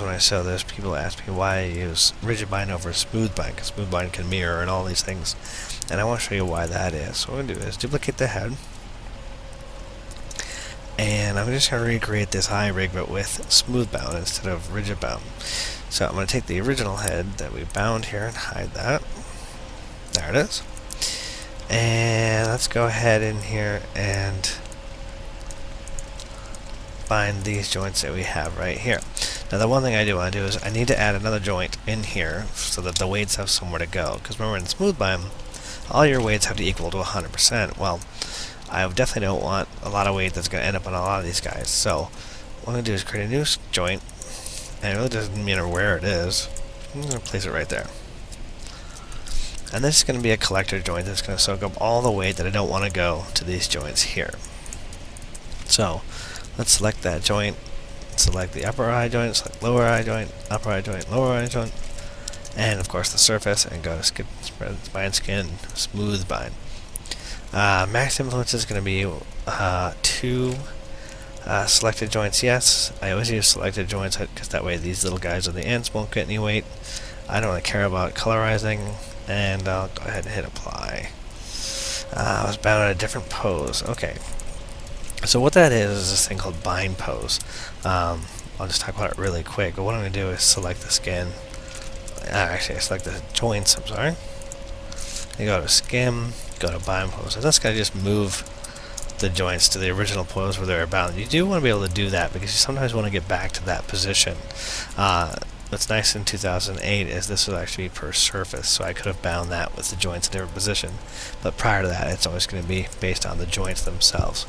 when I saw this, people ask me why I use rigid bind over smooth bind, because smooth bind can mirror and all these things. And I want to show you why that is. So what I'm going to do is duplicate the head. And I'm just going to recreate this iRig, but with smooth bound instead of rigid bound. So I'm going to take the original head that we bound here and hide that. There it is. And let's go ahead in here and bind these joints that we have right here. Now the one thing I do want to do is I need to add another joint in here so that the weights have somewhere to go. Because remember, in smooth bind, all your weights have to equal to 100%. Well, I definitely don't want a lot of weight that's going to end up on a lot of these guys. So what I'm going to do is create a new joint, and it really doesn't matter where it is. I'm going to place it right there. And this is going to be a collector joint that's going to soak up all the weight that I don't want to go to these joints here. So let's select that joint, select the upper eye joint, select lower eye joint, upper eye joint, lower eye joint, and of course the surface, and go to skin, bind skin, smooth bind. Max influence is going to be 2 selected joints. Yes, I always use selected joints because that way these little guys on the ends won't get any weight. I don't really care about colorizing, and I'll go ahead and hit apply. I was bound in a different pose. Okay. So what that is this thing called bind pose. I'll just talk about it really quick, but what I'm going to do is select the skin. Actually, I select the joints, I'm sorry. You go to skim, go to bind pose. And that's going to just move the joints to the original pose where they're bound. You do want to be able to do that because you sometimes want to get back to that position. What's nice in 2008 is this will actually be per surface, so I could have bound that with the joints in a different position. But prior to that, it's always going to be based on the joints themselves.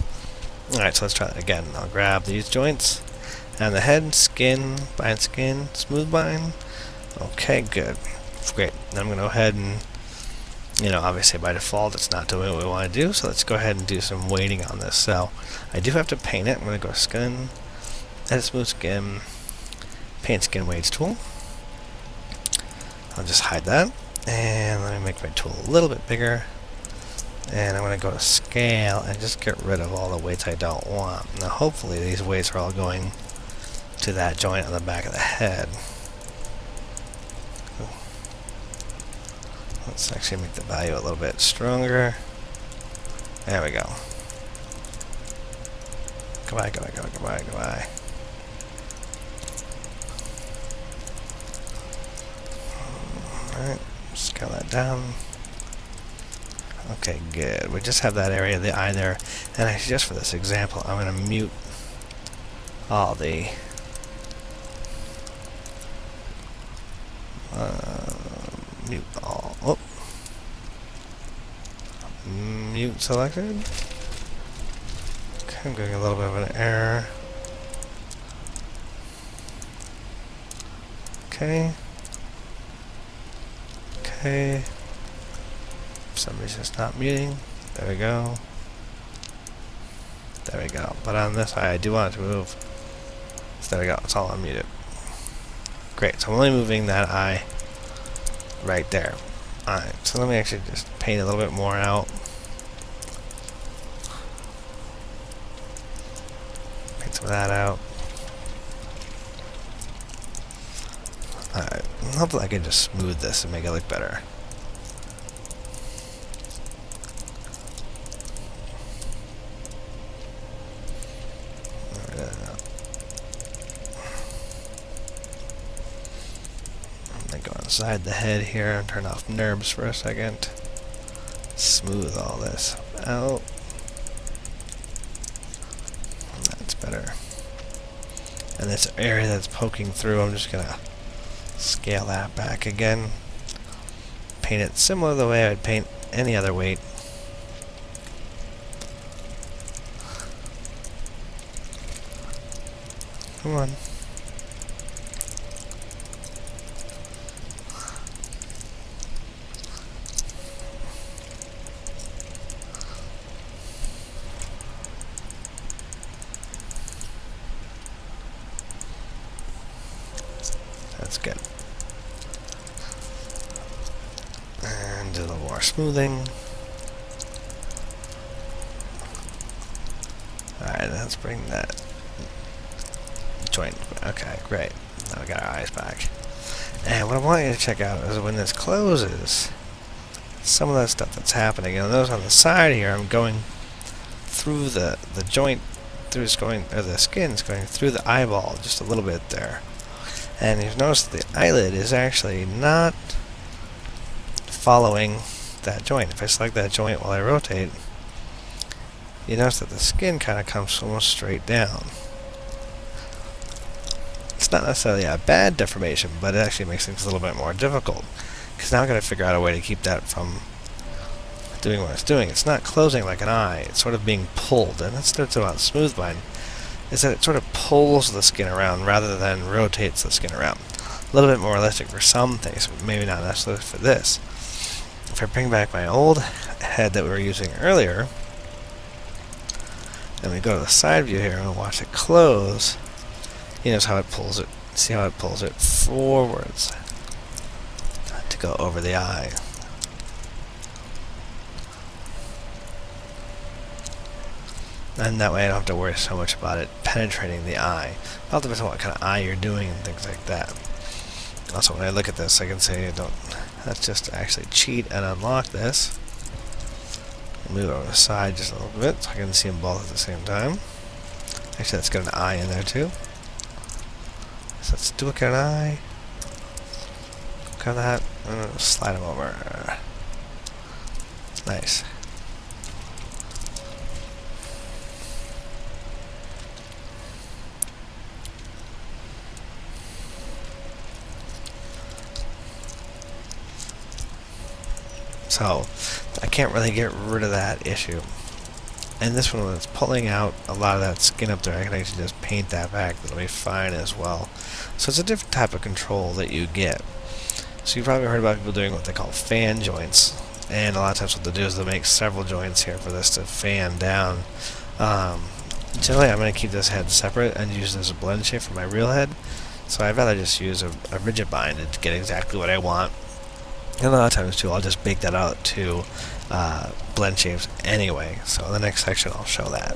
Alright, so let's try that again. I'll grab these joints, and the head, skin, smooth bind. Okay, good. Great. Now I'm going to go ahead and, obviously by default it's not doing what we want to do, so let's go ahead and do some weighting on this. So I do have to paint it. I'm going to go skin, edit smooth skin, paint skin weights tool. I'll just hide that, and let me make my tool a little bit bigger. And I'm going to go to scale and just get rid of all the weights I don't want. Now hopefully these weights are all going to that joint on the back of the head. Let's actually make the value a little bit stronger. There we go. Goodbye, goodbye, goodbye, goodbye, goodbye. Alright, scale that down. Okay, good. We just have that area of the eye there. And actually, just for this example, I'm going to mute all the mute all. Oh, mute selected. Okay, I'm getting a little bit of an error. Okay. Okay. For some reason it's not muting. There we go. There we go. But on this eye, I do want it to move. So there we go. It's all unmuted. Great. So I'm only moving that eye right there. Alright. So let me actually just paint a little bit more out. Paint some of that out. Alright. Hopefully I can just smooth this and make it look better. Go inside the head here and turn off NURBS for a second. Smooth all this out. That's better. And this area that's poking through, I'm just gonna scale that back again. Paint it similar to the way I'd paint any other weight. Come on. That's good. And do a little more smoothing. Alright, let's bring that joint. Okay, great. Now we got our eyes back. And what I want you to check out is when this closes, some of that stuff that's happening. You'll notice on the side here, I'm going through the joint, the skin's going through the eyeball just a little bit there. And you've noticed the eyelid is actually not following that joint. If I select that joint while I rotate, you notice that the skin kind of comes almost straight down. It's not necessarily a bad deformation, but it actually makes things a little bit more difficult. Because now I've got to figure out a way to keep that from doing what it's doing. It's not closing like an eye, it's sort of being pulled. And that's what's about Smoothbind, is that it sort of pulls the skin around rather than rotates the skin around. A little bit more realistic for some things, but maybe not necessarily for this. If I bring back my old head that we were using earlier, and we go to the side view here and watch it close, you notice how it pulls it. See how it pulls it forwards to go over the eye. And that way I don't have to worry so much about it penetrating the eye. It all depends on what kind of eye you're doing and things like that. Also, when I look at this, I can say, let's just actually cheat and unlock this. Move over to the side just a little bit so I can see them both at the same time. Actually, let's get an eye in there too. So let's do an eye. Look at that. Slide them over. Nice. So, I can't really get rid of that issue. And this one, when it's pulling out a lot of that skin up there, I can actually just paint that back. That'll be fine as well. So it's a different type of control that you get. So you've probably heard about people doing what they call fan joints. And a lot of times what they do is they make several joints here for this to fan down. Generally, I'm going to keep this head separate and use it as a blend shape for my real head. So I'd rather just use a rigid bind to get exactly what I want. And a lot of times too, I'll just bake that out to blend shapes anyway. So in the next section, I'll show that.